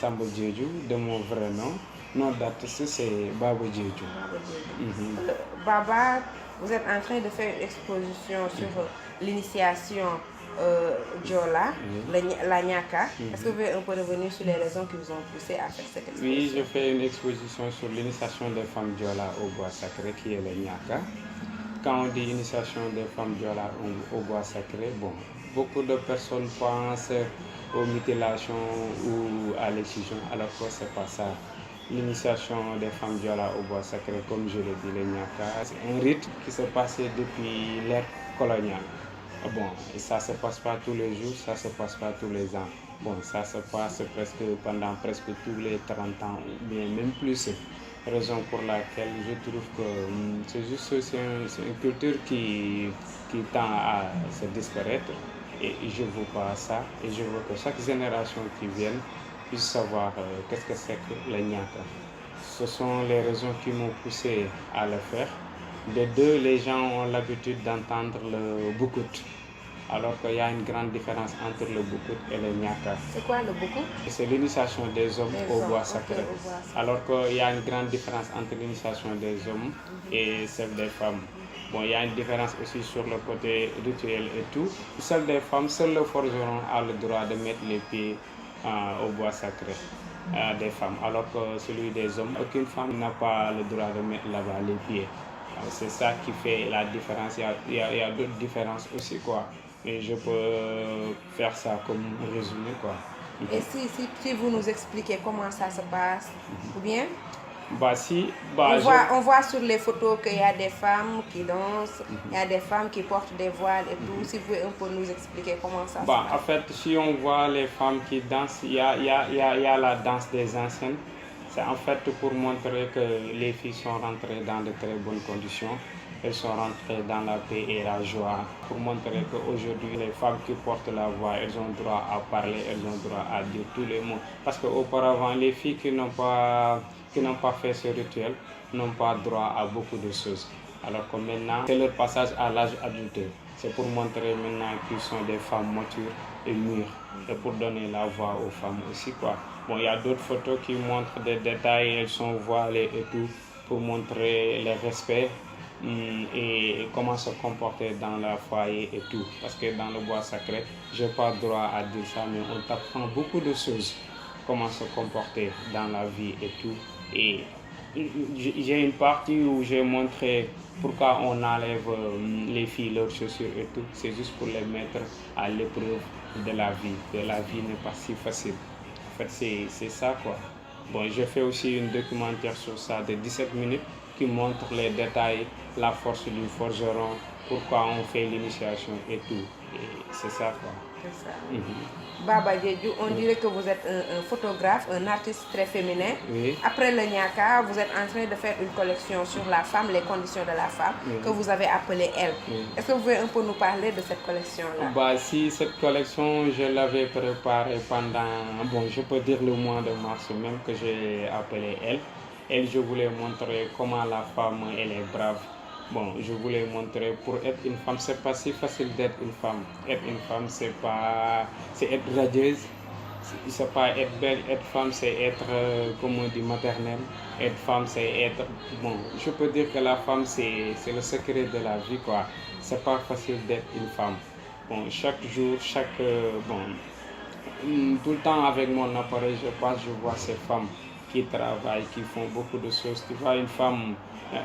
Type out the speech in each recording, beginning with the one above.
Samba Diédhiou, de mon vrai nom. Nom d'artiste, c'est Baba Diédhiou. Baba, vous êtes en train de faire une exposition sur l'initiation Diola, la Nyaka. Est-ce que vous pouvez un peu revenir sur les raisons qui vous ont poussé à faire cette exposition? Oui, je fais une exposition sur l'initiation des femmes Diola au bois sacré, qui est le Nyaka. Quand on dit initiation des femmes Diola au bois sacré, bon, beaucoup de personnes pensent aux mutilations ou à l'excision, alors que ce n'est pas ça. L'initiation des femmes Diola au bois sacré, comme je l'ai dit, le Nyaka, c'est un rite qui s'est passé depuis l'ère coloniale. Bon, ça ne se passe pas tous les jours, ça ne se passe pas tous les ans. Bon, ça se passe pendant presque tous les 30 ans, ou bien même plus. Raison pour laquelle je trouve que c'est une culture qui tend à se disparaître. Et je ne veux pas ça. Et je veux que chaque génération qui vienne puisse savoir qu'est-ce que c'est que le Nyaka. Ce sont les raisons qui m'ont poussé à le faire. De deux, les gens ont l'habitude d'entendre le Boukout, alors qu'il y a une grande différence entre le Boukout et le Nyaka. C'est quoi le Boukout? C'est l'initiation des hommes au bois sacré. Alors qu'il y a une grande différence entre l'initiation des hommes et celle des femmes. Bon, il y a une différence aussi sur le côté rituel et tout. Celle des femmes, seul le forgeron a le droit de mettre les pieds au bois sacré des femmes, alors que celui des hommes, aucune femme n'a pas le droit de mettre là-bas les pieds. C'est ça qui fait la différence. Il y a d'autres différences aussi, quoi. Et je peux faire ça comme résumé, quoi. Et si vous nous expliquez comment ça se passe, ou bien on voit sur les photos qu'il y a des femmes qui dansent, il y a des femmes qui portent des voiles et tout. Si vous pouvez un peu nous expliquer comment ça se passe. En fait, si on voit les femmes qui dansent, il y a la danse des anciennes. C'est en fait pour montrer que les filles sont rentrées dans de très bonnes conditions. Elles sont rentrées dans la paix et la joie. Pour montrer qu'aujourd'hui, les femmes qui portent la voix, elles ont droit à parler, elles ont droit à dire tous les mots. Parce qu'auparavant, les filles qui n'ont pas fait ce rituel n'ont pas droit à beaucoup de choses. Alors que maintenant, c'est leur passage à l'âge adulte. C'est pour montrer maintenant qu'ils sont des femmes matures et mûres. Et pour donner la voix aux femmes aussi, quoi. Bon, il y a d'autres photos qui montrent des détails, elles sont voilées et tout, pour montrer le respect et comment se comporter dans le foyer et tout. Parce que dans le bois sacré, je n'ai pas droit à dire ça, mais on t'apprend beaucoup de choses. Comment se comporter dans la vie et tout. Et j'ai une partie où j'ai montré pourquoi on enlève les filles leurs chaussures et tout. C'est juste pour les mettre à l'épreuve de la vie. Que la vie n'est pas si facile. En fait, c'est ça, quoi. Bon, je fais aussi un documentaire sur ça de 17 minutes qui montre les détails, la force du forgeron, pourquoi on fait l'initiation et tout. Et c'est ça, quoi. C'est ça. Baba Diédhiou, on dirait que vous êtes un photographe, un artiste très féminin. Oui. Après le Nyaka, vous êtes en train de faire une collection sur la femme, les conditions de la femme, que vous avez appelée Elle. Est-ce que vous pouvez un peu nous parler de cette collection-là? Si cette collection, je l'avais préparée pendant, je peux dire le mois de mars même, que j'ai appelé Elle. Elle, je voulais montrer comment la femme, elle est brave. Bon, je voulais montrer pour être une femme, c'est pas si facile d'être une femme. Être une femme, c'est être radieuse, c'est pas être belle. Être femme, c'est être, comme on dit, maternelle. Être femme, c'est être, bon, je peux dire que la femme, c'est le secret de la vie, quoi. C'est pas facile d'être une femme. Bon, chaque jour, tout le temps avec mon appareil, je vois ces femmes qui travaillent, qui font beaucoup de choses. Tu vois, une femme,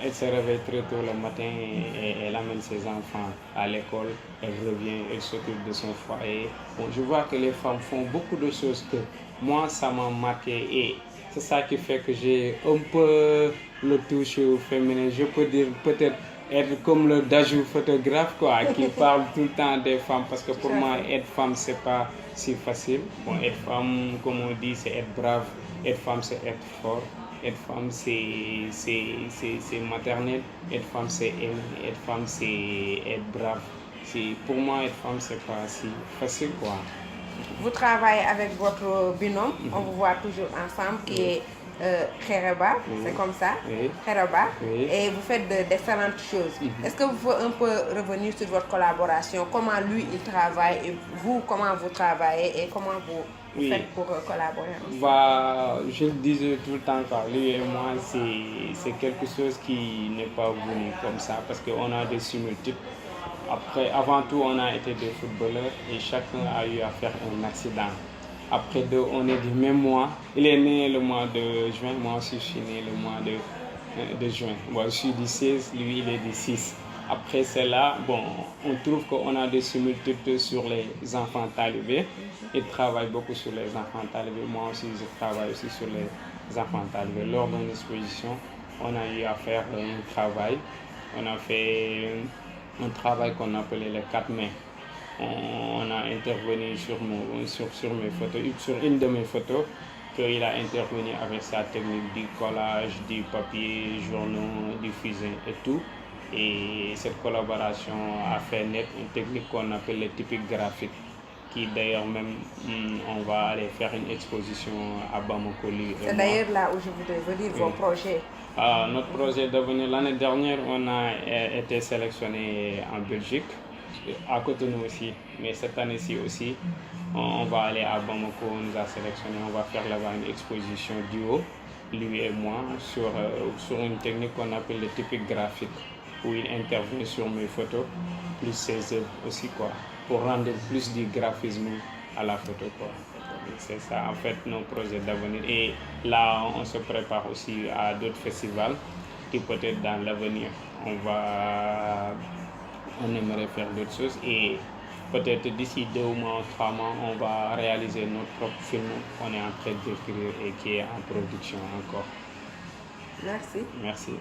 elle se réveille très tôt le matin et elle amène ses enfants à l'école, elle revient, elle s'occupe de son foyer. Bon, je vois que les femmes font beaucoup de choses que moi, ça m'a marqué et c'est ça qui fait que j'ai un peu le touche féminin. Je peux dire peut-être être comme le Dajou photographe, quoi, qui parle tout le temps des femmes, parce que pour moi, être femme, c'est pas si facile. Bon, être femme, comme on dit, c'est être brave. Être femme, c'est être fort. Être femme, c'est maternel. Être femme, c'est aimer. Être femme, c'est être brave. Pour moi, être femme, c'est pas si facile, quoi. Vous travaillez avec votre binôme, on vous voit toujours ensemble, qui est Khereba, c'est comme ça, Oui. Khereba, Oui. et vous faites d'excellentes choses. Est-ce que vous pouvez un peu revenir sur votre collaboration, comment lui il travaille et vous, comment vous travaillez et comment vous Oui. faites pour collaborer ensemble? Bah, je le disais tout le temps, quoi. Lui et moi, c'est quelque chose qui n'est pas venu comme ça parce qu'on a des similitudes. Après, avant tout, on a été des footballeurs et chacun a eu à faire un accident. Après deux, on est du même mois. Il est né le mois de juin, moi aussi je suis né le mois de juin. Moi je suis du 16, lui il est du 6. Après cela, bon, on trouve qu'on a des similitudes sur les enfants talibés. Il travaille beaucoup sur les enfants talibés. Moi aussi je travaille aussi sur les enfants talibés. Lors d'une exposition, on a eu à faire un travail. On a fait un travail qu'on appelait les 4 mai. On a intervenu sur mes photos, sur une de mes photos, qu'il a intervenu avec sa technique du collage, du papier, journaux, du fusain et tout. Et cette collaboration a fait naître une technique qu'on appelle le typique graphique, qui d'ailleurs même, on va aller faire une exposition à Bamako. C'est d'ailleurs là où je voudrais venir, vos projets. Notre projet d'avenir, l'année dernière, on a été sélectionné en Belgique, à Cotonou aussi, mais cette année-ci aussi, on va aller à Bamako, on nous a sélectionné, on va faire là-bas une exposition duo, lui et moi, sur une technique qu'on appelle le typique graphique, où il intervient sur mes photos, plus ses œuvres aussi, quoi, pour rendre plus du graphisme à la photo, quoi. C'est ça en fait nos projets d'avenir. Et là, on se prépare aussi à d'autres festivals qui peut-être dans l'avenir, on aimerait faire d'autres choses. Et peut-être d'ici 2 mois, 3 mois, on va réaliser notre propre film qu'on est en train d'écrire et qui est en production encore. Merci. Merci.